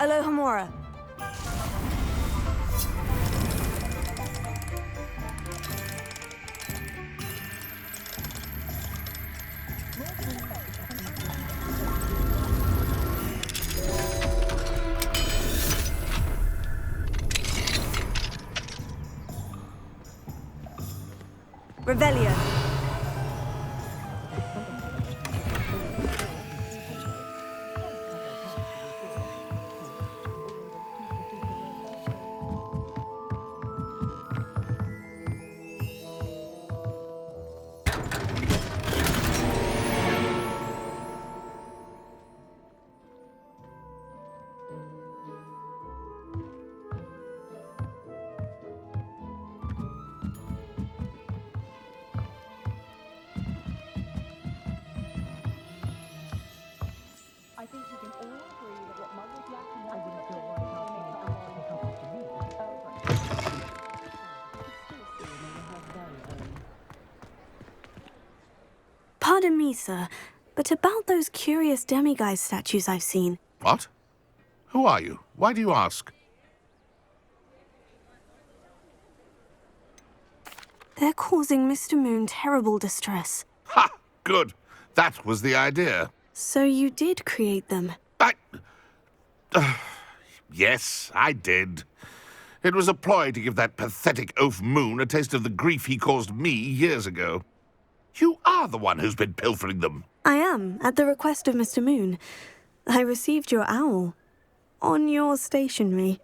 Alohomora. Revelio. Pardon me, sir, but about those curious demiguise statues I've seen. What? Who are you? Why do you ask? They're causing Mr. Moon terrible distress. Ha! Good. That was the idea. So you did create them? Yes, I did. It was a ploy to give that pathetic oaf Moon a taste of the grief he caused me years ago. You are the one who's been pilfering them. I am, at the request of Mr. Moon. I received your owl. On your stationery.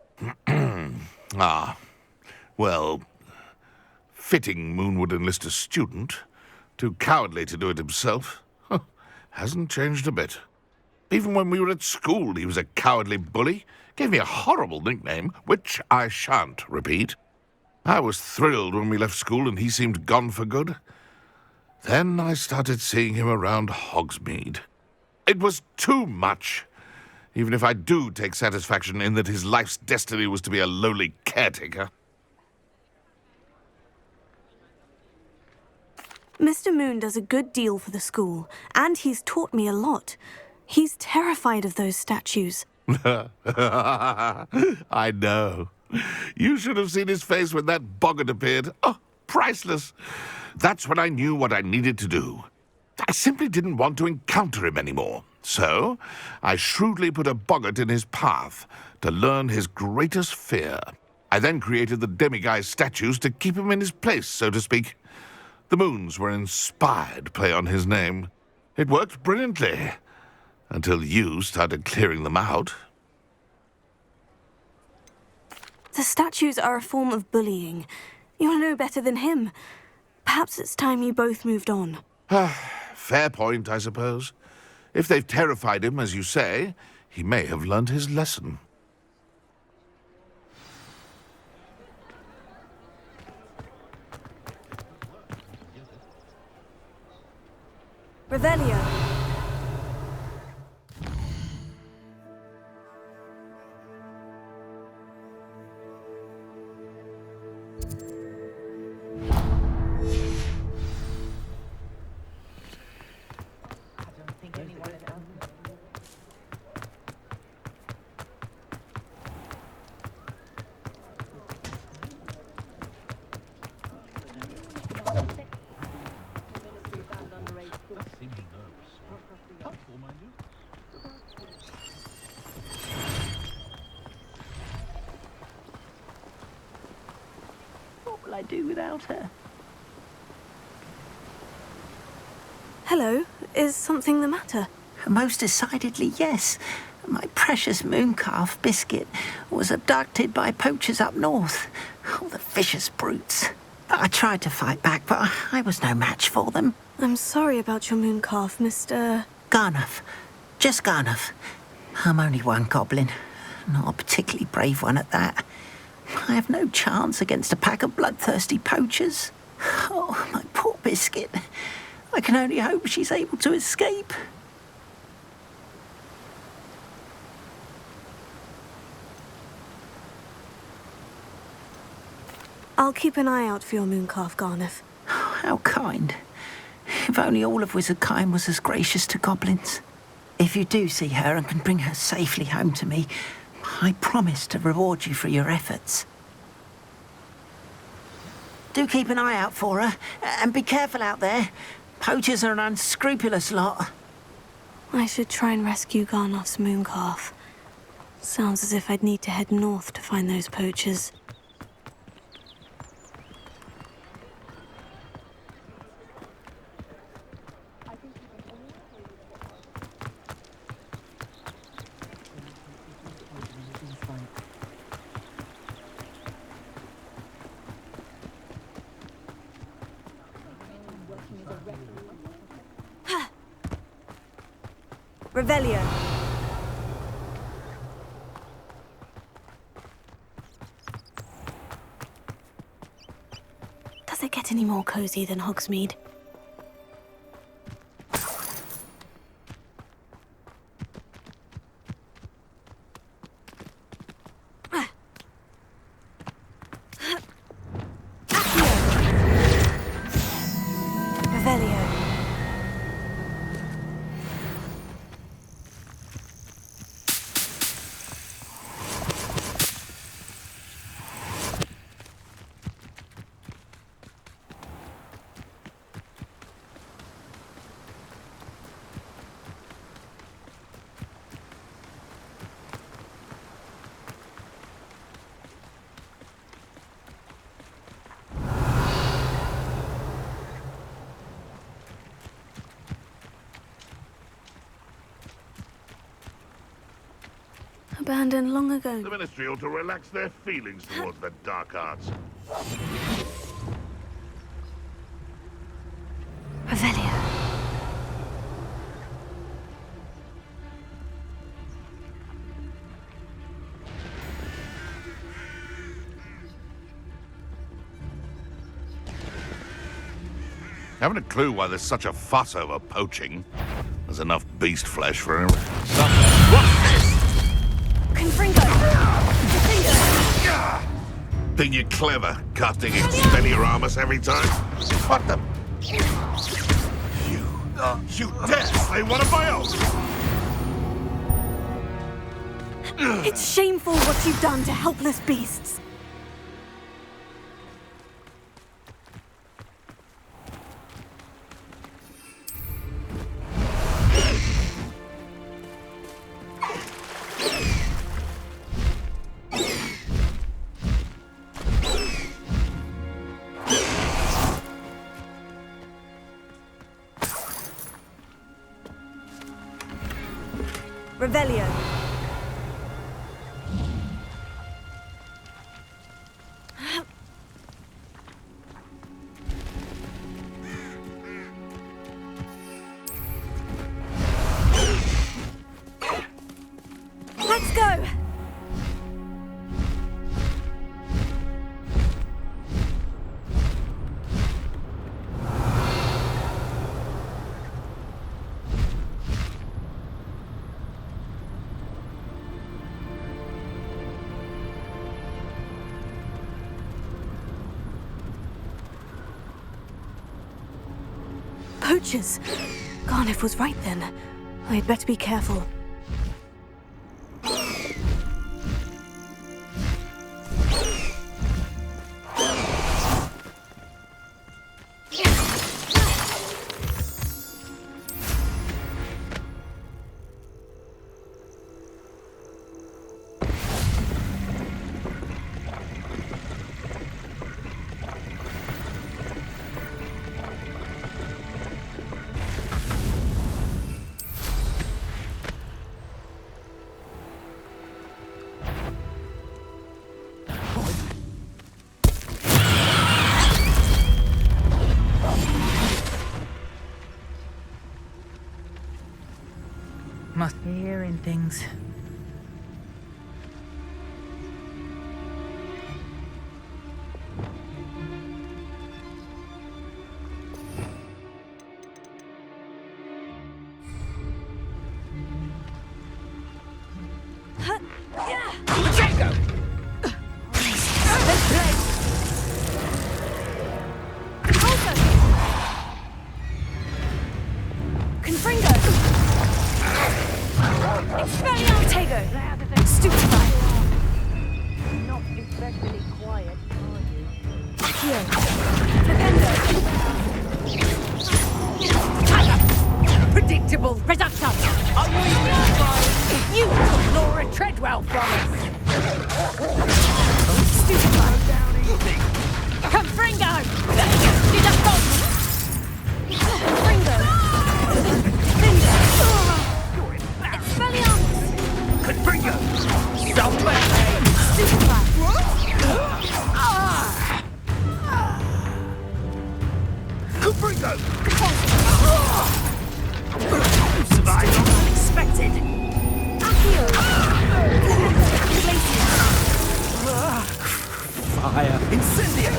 Ah. Well, fitting Moon would enlist a student. Too cowardly to do it himself. Hasn't changed a bit. Even when we were at school, he was a cowardly bully. Gave me a horrible nickname, which I shan't repeat. I was thrilled when we left school and he seemed gone for good. Then I started seeing him around Hogsmeade. It was too much. Even if I do take satisfaction in that his life's destiny was to be a lowly caretaker. Mr. Moon does a good deal for the school, and he's taught me a lot. He's terrified of those statues. I know. You should have seen his face when that boggart appeared. Oh, priceless. That's when I knew what I needed to do. I simply didn't want to encounter him anymore. So, I shrewdly put a boggart in his path to learn his greatest fear. I then created the demiguise statues to keep him in his place, so to speak. The moons were an inspired play on his name. It worked brilliantly, until you started clearing them out. The statues are a form of bullying. You're no better than him. Perhaps it's time you both moved on. Fair point, I suppose. If they've terrified him, as you say, he may have learned his lesson. Revelio. What will I do without her? Hello, is something the matter? Most decidedly, yes. My precious mooncalf, Biscuit, was abducted by poachers up north. Oh, the vicious brutes. I tried to fight back, but I was no match for them. I'm sorry about your mooncalf, Mr. Garnuff. Just Garnuff. I'm only one goblin. Not a particularly brave one at that. I have no chance against a pack of bloodthirsty poachers. Oh, my poor Biscuit. I can only hope she's able to escape. I'll keep an eye out for your mooncalf, Garnuff. Oh, how kind. If only all of Wizardkind was as gracious to goblins. If you do see her and can bring her safely home to me, I promise to reward you for your efforts. Do keep an eye out for her, and be careful out there. Poachers are an unscrupulous lot. I should try and rescue Garnoff's mooncalf. Sounds as if I'd need to head north to find those poachers. Revelio. Does it get any more cozy than Hogsmeade? Revelio. Abandoned long ago. The Ministry ought to relax their feelings towards the dark arts. Revelio. Haven't a clue why there's such a fuss over poaching. There's enough beast flesh for everyone. What's this? Confringo! Think you're clever, casting Expelliarmus every time? What the? You dare slay one of my own? It's shameful what you've done to helpless beasts. Revelio. Let's go! Poachers! Garnoff was right then. I'd better be careful. Must be hearing things. Confringo! Expelliarmus! Stupefy! unexpectedly quiet, aren't you? Here. Flipendo. Predictable reduction! Are we you took Laura Treadwell from us! Stupefy. Confringo! Did a bomb! Fringo. Finder. Expelliarmus. Confringo! Somewhere! Stupefy. Confringo! You survived unexpected! Accio. Glacier. Fire! Incendio!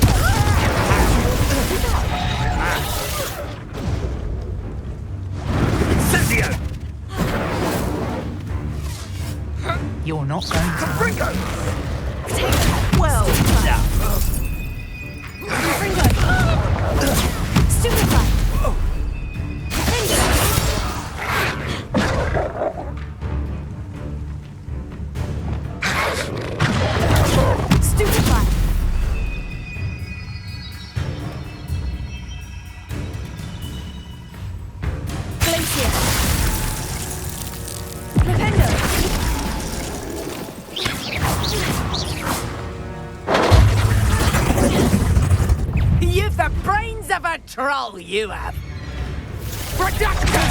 Incendio! You're not going to... Confringo! Well. Fringo. Stupefy. Finder. Stupefy. Glacier. Flipendo. You've the brains of a troll, you have! Reduction!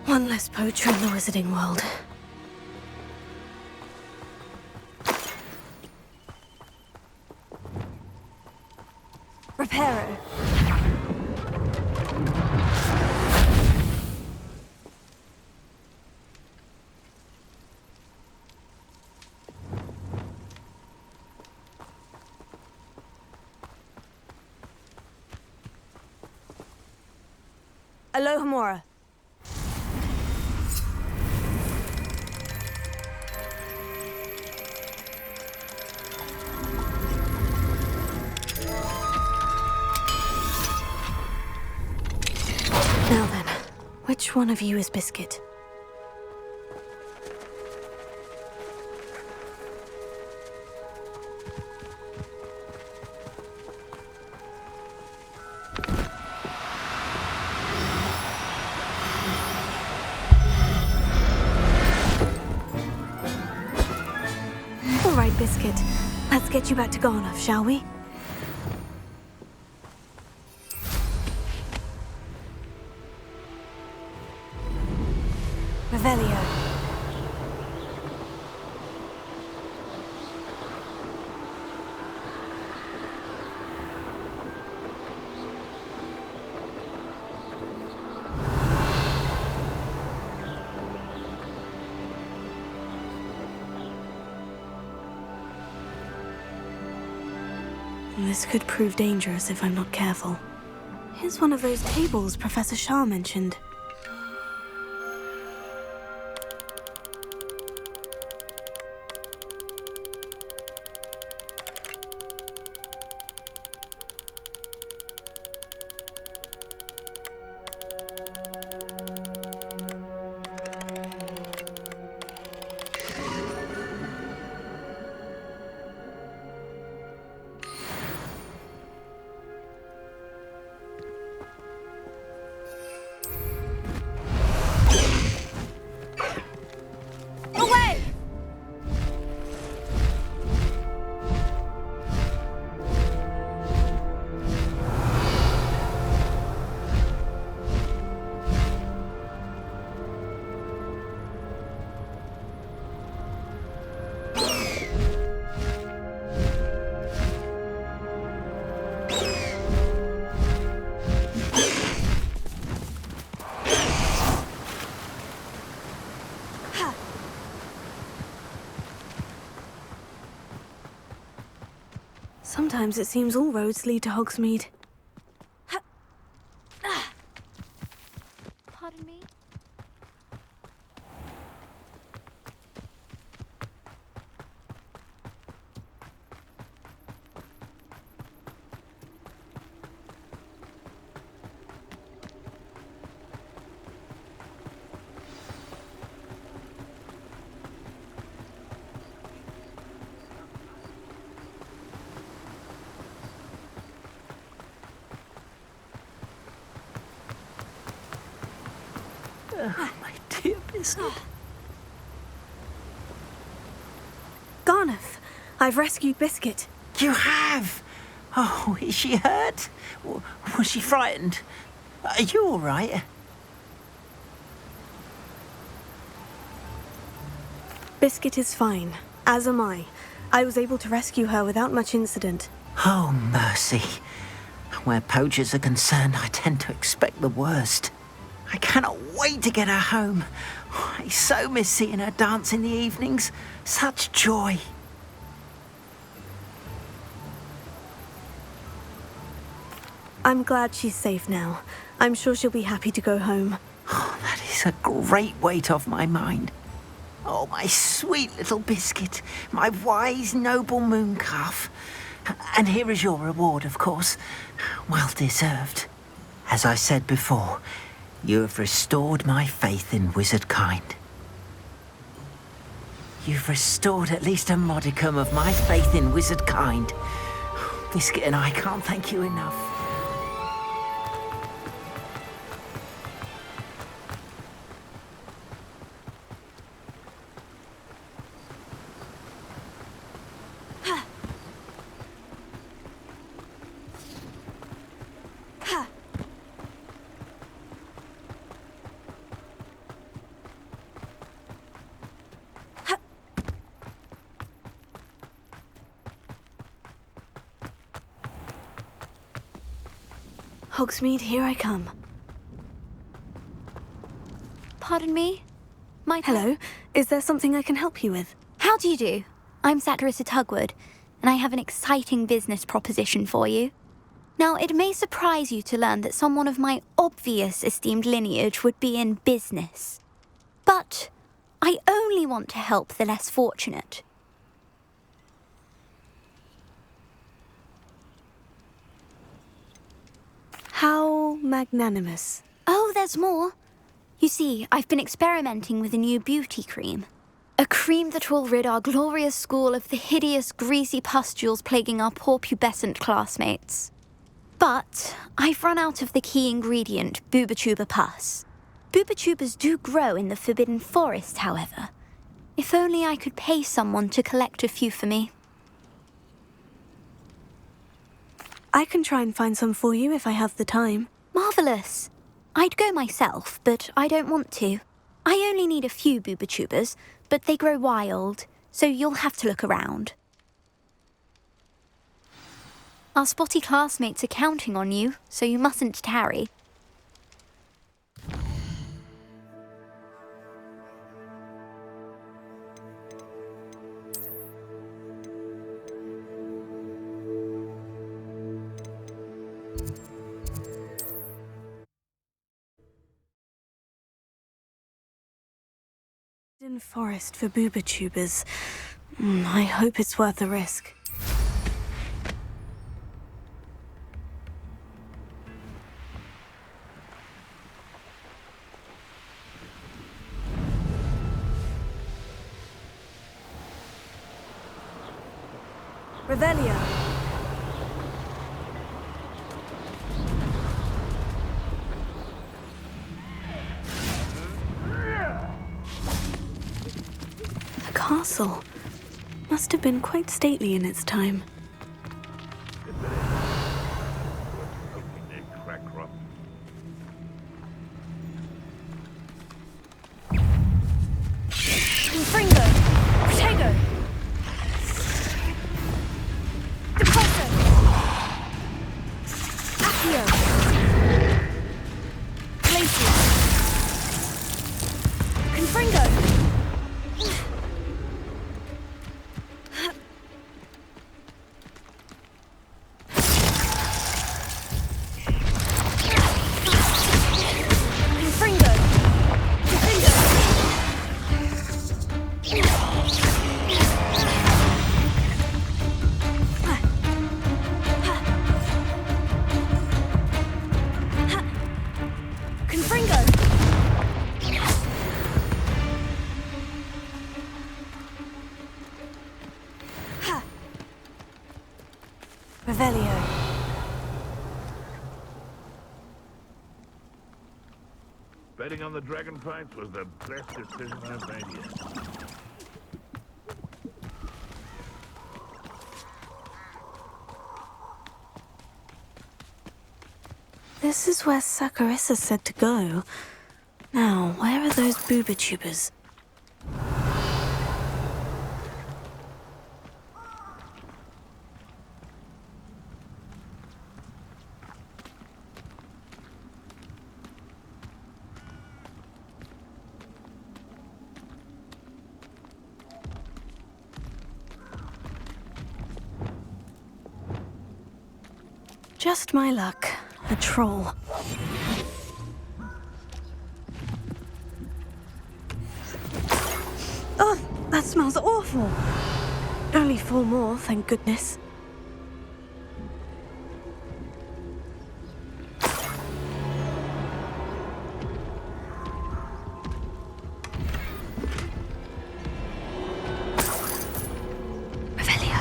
One less poacher in the wizarding world. Reparo. Alohomora. Now then, which one of you is Biscuit? All right, Biscuit. Let's get you back to Garnoff, shall we? Revelio. This could prove dangerous if I'm not careful. Here's one of those tables Professor Shah mentioned. Sometimes it seems all roads lead to Hogsmeade. Pardon me? My dear Biscuit. Garneth, I've rescued Biscuit. You have? Oh, is she hurt? Was she frightened? Are you all right? Biscuit is fine, as am I. I was able to rescue her without much incident. Oh, mercy. Where poachers are concerned, I tend to expect the worst. I cannot wait to get her home. I so miss seeing her dance in the evenings. Such joy. I'm glad she's safe now. I'm sure she'll be happy to go home. Oh, that is a great weight off my mind. Oh, my sweet little Biscuit, my wise, noble moon calf. And here is your reward, of course. Well deserved. As I said before, you have restored my faith in wizard kind. You've restored at least a modicum of my faith in wizard kind. Biscuit and I can't thank you enough. Hogsmeade, here I come. Pardon me? Hello, is there something I can help you with? How do you do? I'm Satirissa Tugwood, and I have an exciting business proposition for you. Now, it may surprise you to learn that someone of my obvious esteemed lineage would be in business. But I only want to help the less fortunate. How magnanimous. Oh, there's more. You see, I've been experimenting with a new beauty cream. A cream that will rid our glorious school of the hideous, greasy pustules plaguing our poor pubescent classmates. But I've run out of the key ingredient, boobotuber pus. Boobotubers do grow in the Forbidden Forest, however. If only I could pay someone to collect a few for me. I can try and find some for you if I have the time. Marvellous. I'd go myself, but I don't want to. I only need a few boobotubers, but they grow wild, so you'll have to look around. Our spotty classmates are counting on you, so you mustn't tarry. In forest for boobotubers. I hope it's worth the risk. Revelio. Castle. Must have been quite stately in its time. Confringo! Protego! Depulso! Accio! Glacier! Confringo! Betting on the dragon fights was the best decision I've made yet. This is where Saccharissa said to go. Now, where are those booba tubers? Just my luck. A troll. Oh, that smells awful. Only 4 more, thank goodness. Revelio.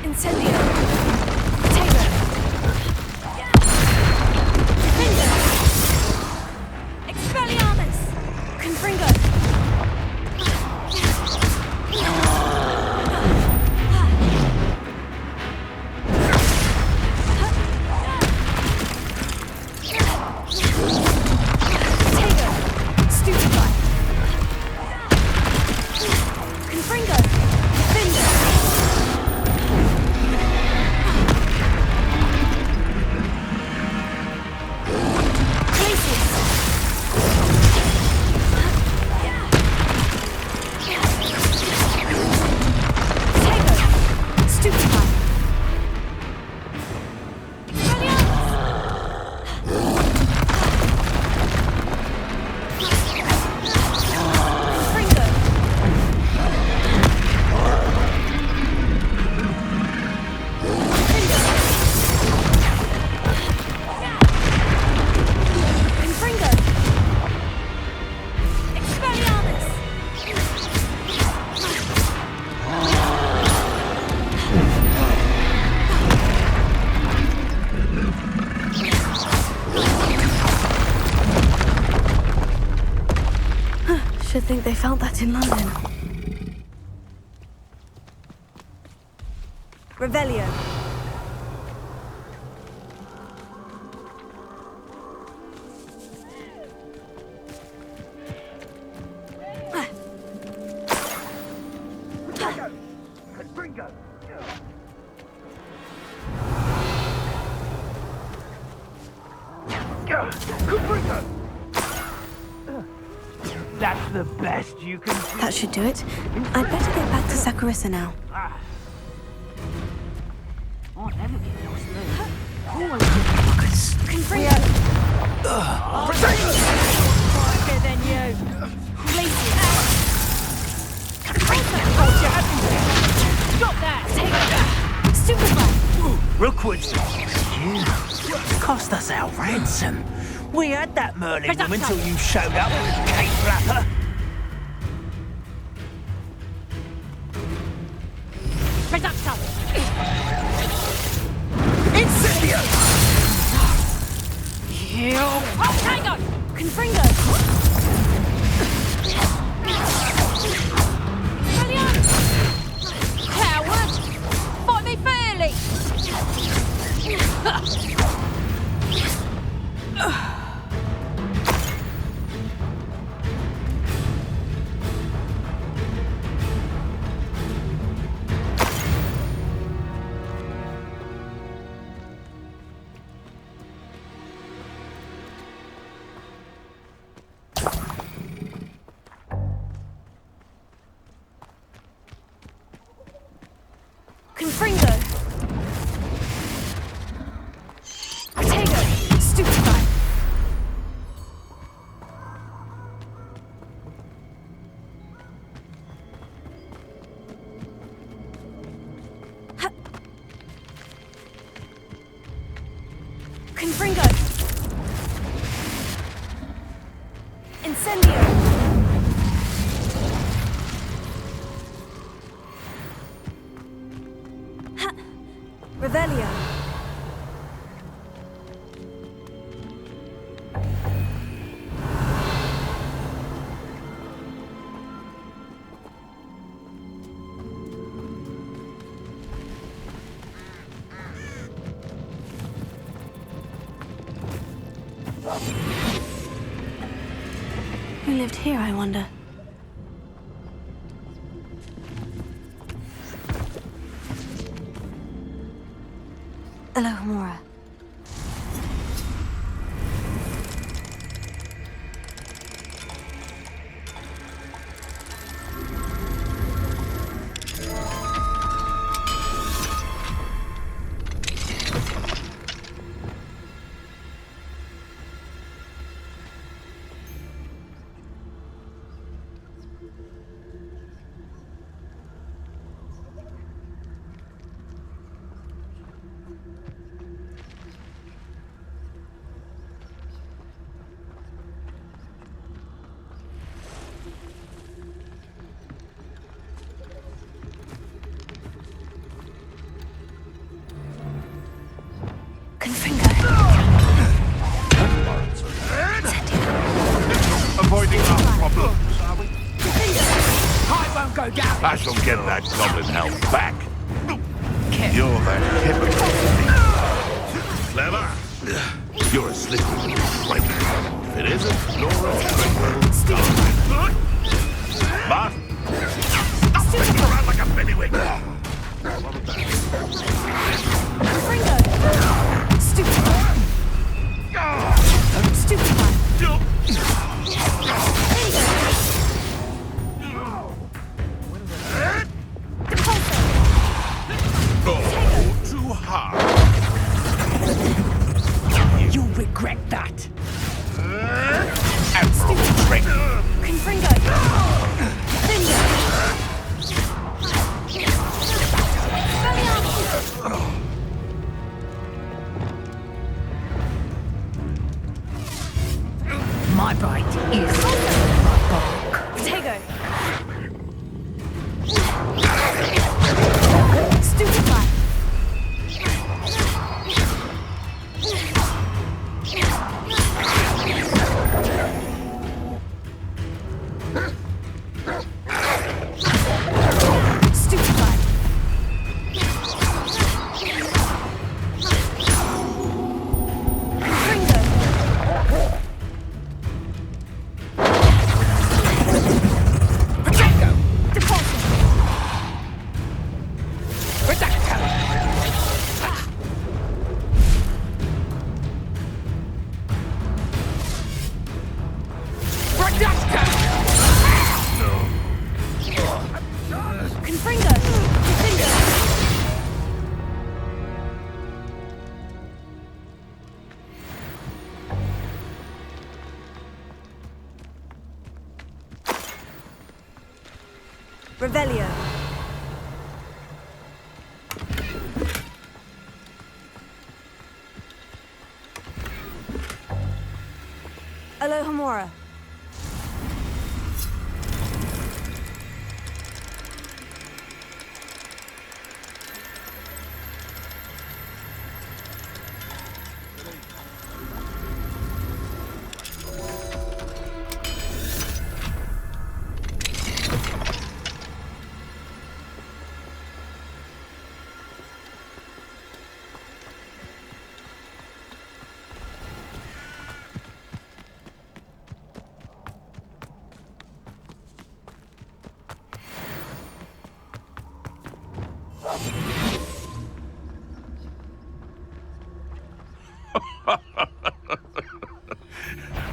Incendio! Taylor! Defender! Expelliarmus! Confringo! Taylor! Stupefy! Confringo! Defender! Should think they felt that in London. Revelio. That's the best you can do. That should do it. I'd better get back to Saccharissa now. I'll never get lost there. Confringo! Quicker than you. Lacy! What you having there? Stop that! Take it! Stupefy! Rookwood's you cost us our ransom. We had that Merlin woman till you showed up with a cake flapper. Reducto! Incendio! Oh, Tango! Confringo! Brilliant! Coward! Fight me fairly! Confringo! Potato! Stupefy! Confringo! Incendio! Ha! Revelio! Who lived here, I wonder? Alohomora. Avoiding our problems, are we? I won't go down. I shall get that goblin helm back. You're that hypocrite. Clever. You're a slippery little traitor. If it isn't, you're a traitor. Martin! Stop flicking around like a bellywig! Confringo! Stupid! Stupid one! Oh, too hard. You'll regret that. Admirable strength. Confringo! Finger! My bite is my bark. Potato! Stupid one! Stupid one! Confringo! Potato! Deposit! Potato! Potato! Confringo! Confringo! Revelio. Alohomora.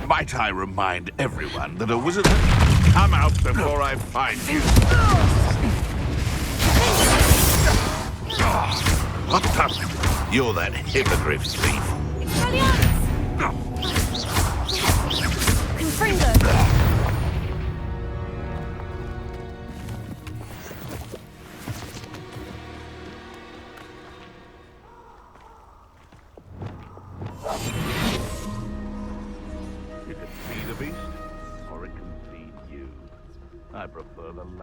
Might I remind everyone that a wizard has to come out before I find you? What the? You're that hippogriff thief. Confringo.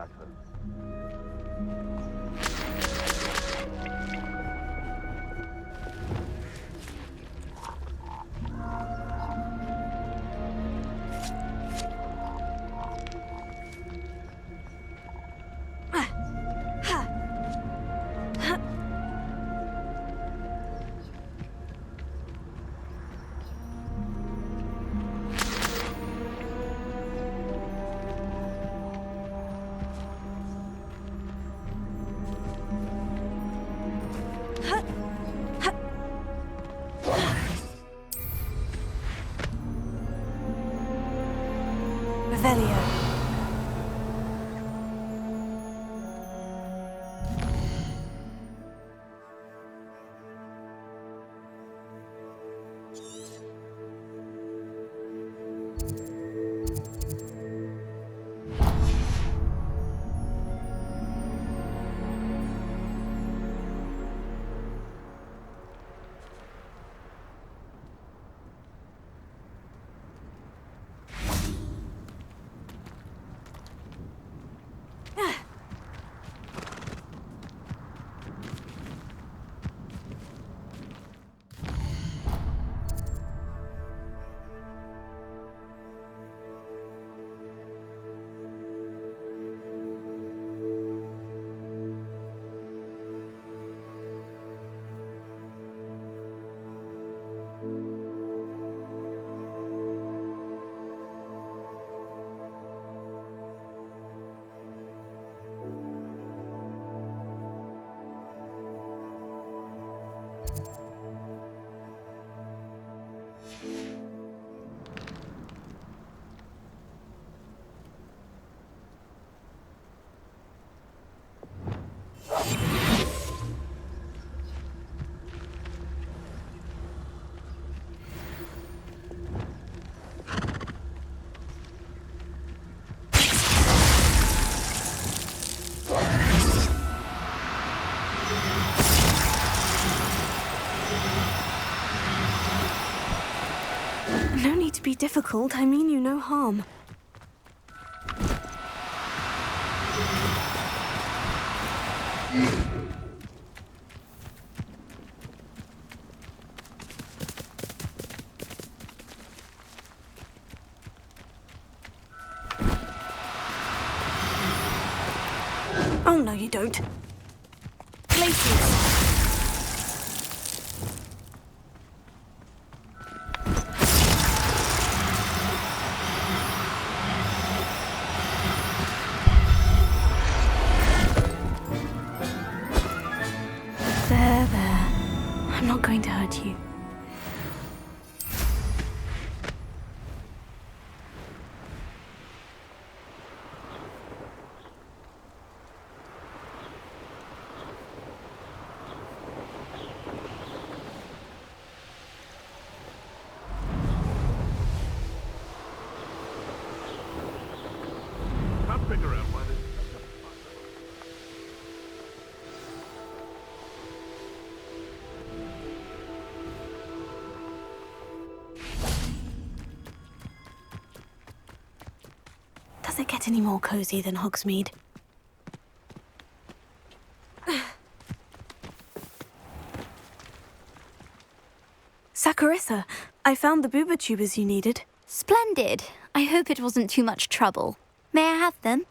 matter. Revelio. No need to be difficult. I mean you no harm. Oh, no, you don't. Places. There. I'm not going to hurt you. Can't figure out why this. Does it get any more cozy than Hogsmeade? Saccharissa, I found the booba tubers you needed. Splendid. I hope it wasn't too much trouble. May I have them?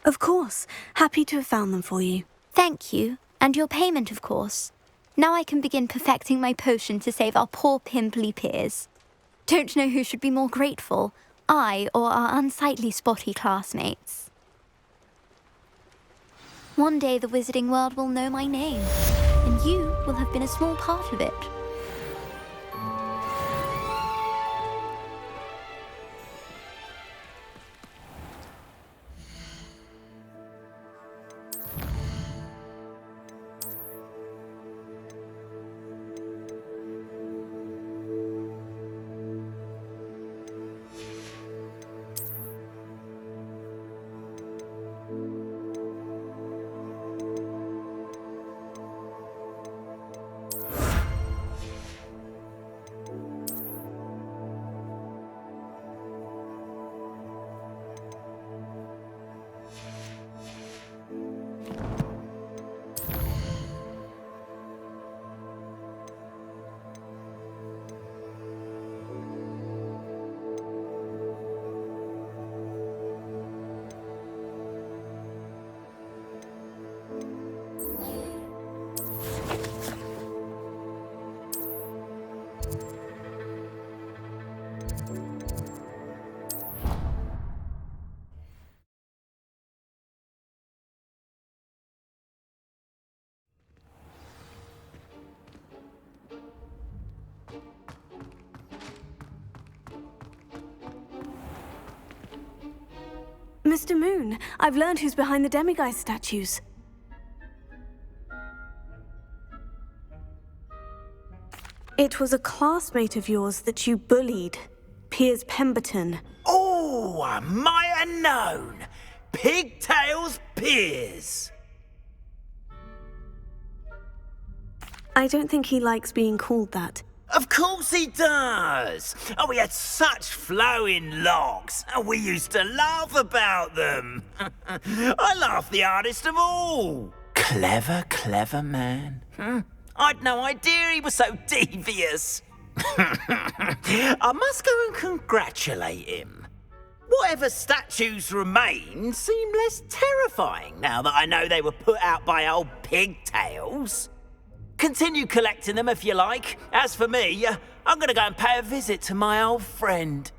Of course. Happy to have found them for you. Thank you. And your payment, of course. Now I can begin perfecting my potion to save our poor pimply peers. Don't know who should be more grateful, I or our unsightly spotty classmates. One day the wizarding world will know my name, and you will have been a small part of it. Mr. Moon, I've learned who's behind the demiguise statues. It was a classmate of yours that you bullied, Piers Pemberton. Oh, I might have known. Pigtails Piers. I don't think he likes being called that. Of course he does. Oh, he had such flowing locks, and we used to laugh about them. I laughed the hardest of all. Clever, clever man. I'd no idea he was so devious. I must go and congratulate him. Whatever statues remain seem less terrifying now that I know they were put out by old pigtails. Continue collecting them if you like. As for me, I'm gonna go and pay a visit to my old friend.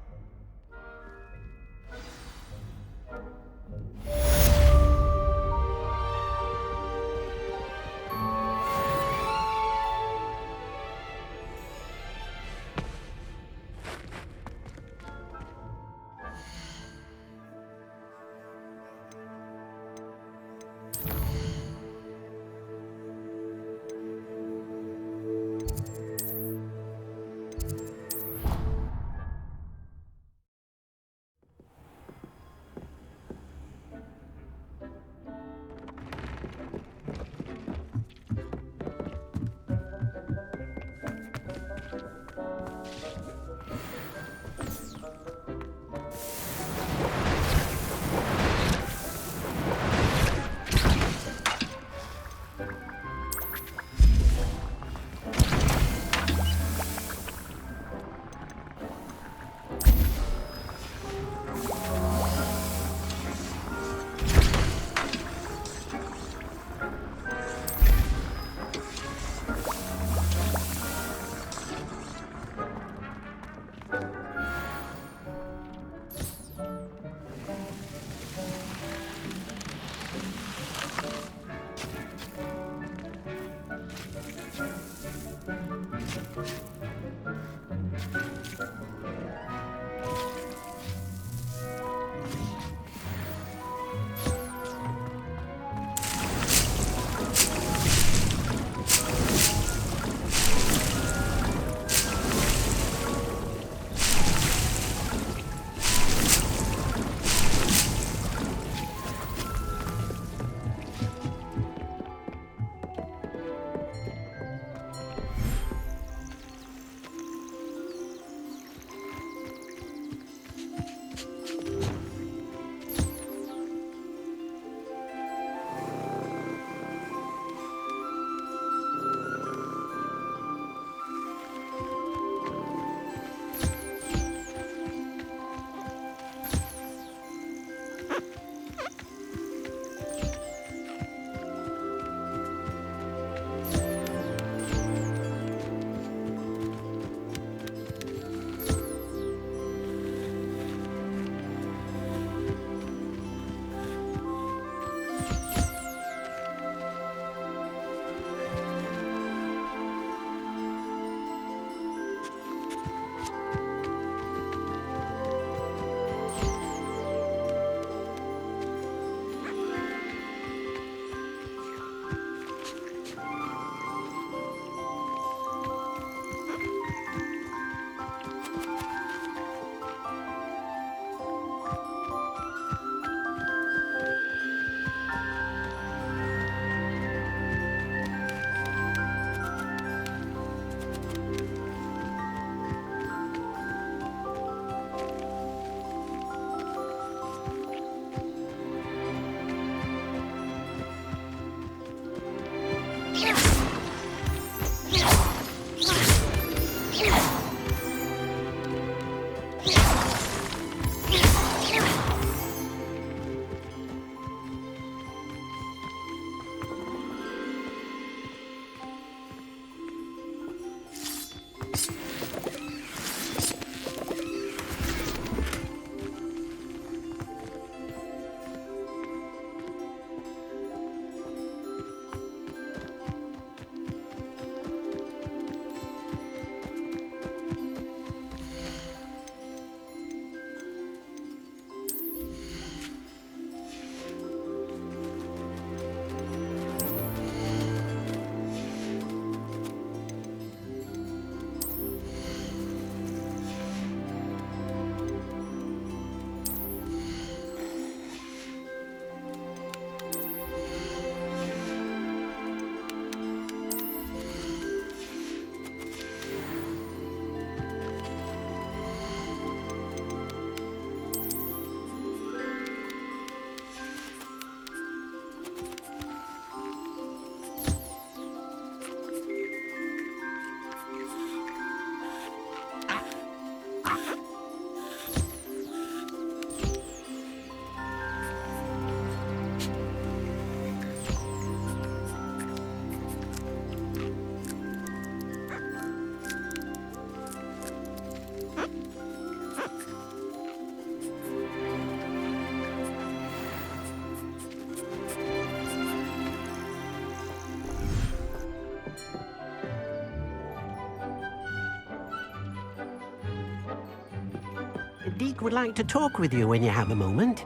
Deke would like to talk with you when you have a moment.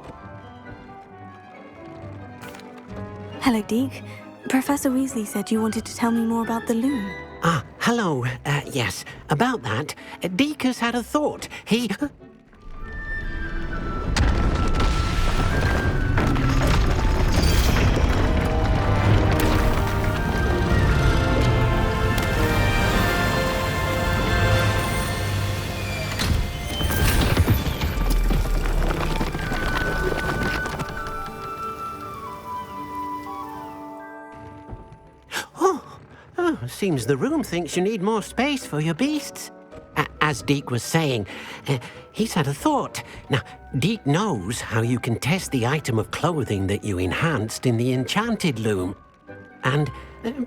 Hello, Deke. Professor Weasley said you wanted to tell me more about the loom. Ah, hello. Yes, about that. Deke has had a thought. He... Seems the room thinks you need more space for your beasts. As Deke was saying, he's had a thought. Now, Deke knows how you can test the item of clothing that you enhanced in the enchanted loom. And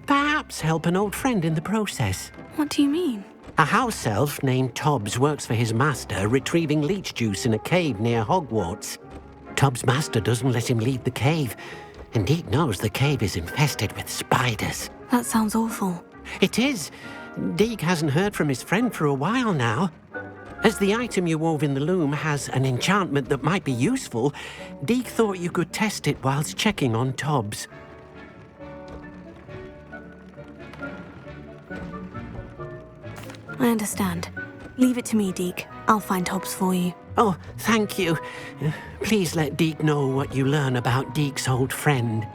perhaps help an old friend in the process. What do you mean? A house elf named Tobbs works for his master retrieving leech juice in a cave near Hogwarts. Tobbs' master doesn't let him leave the cave, and Deke knows the cave is infested with spiders. That sounds awful. It is. Deke hasn't heard from his friend for a while now. As the item you wove in the loom has an enchantment that might be useful, Deke thought you could test it whilst checking on Tobbs. I understand. Leave it to me, Deke. I'll find Tobbs for you. Oh, thank you. Please let Deke know what you learn about Deke's old friend.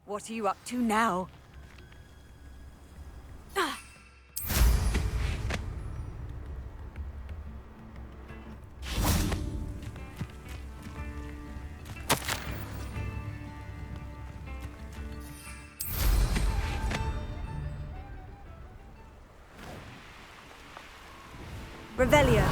What are you up to now? Revelio.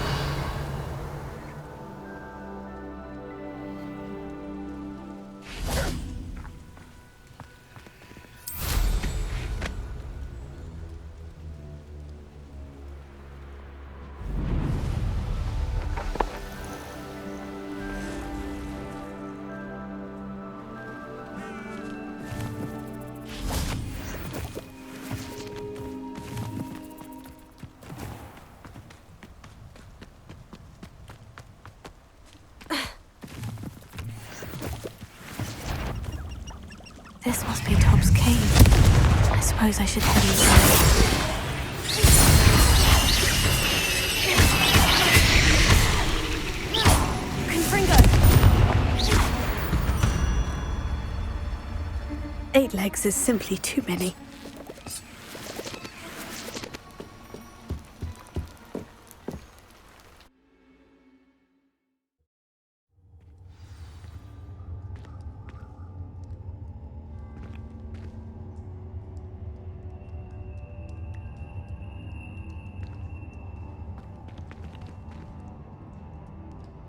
This must be Tob's cave. I suppose I should head inside. Confringo! 8 legs is simply too many.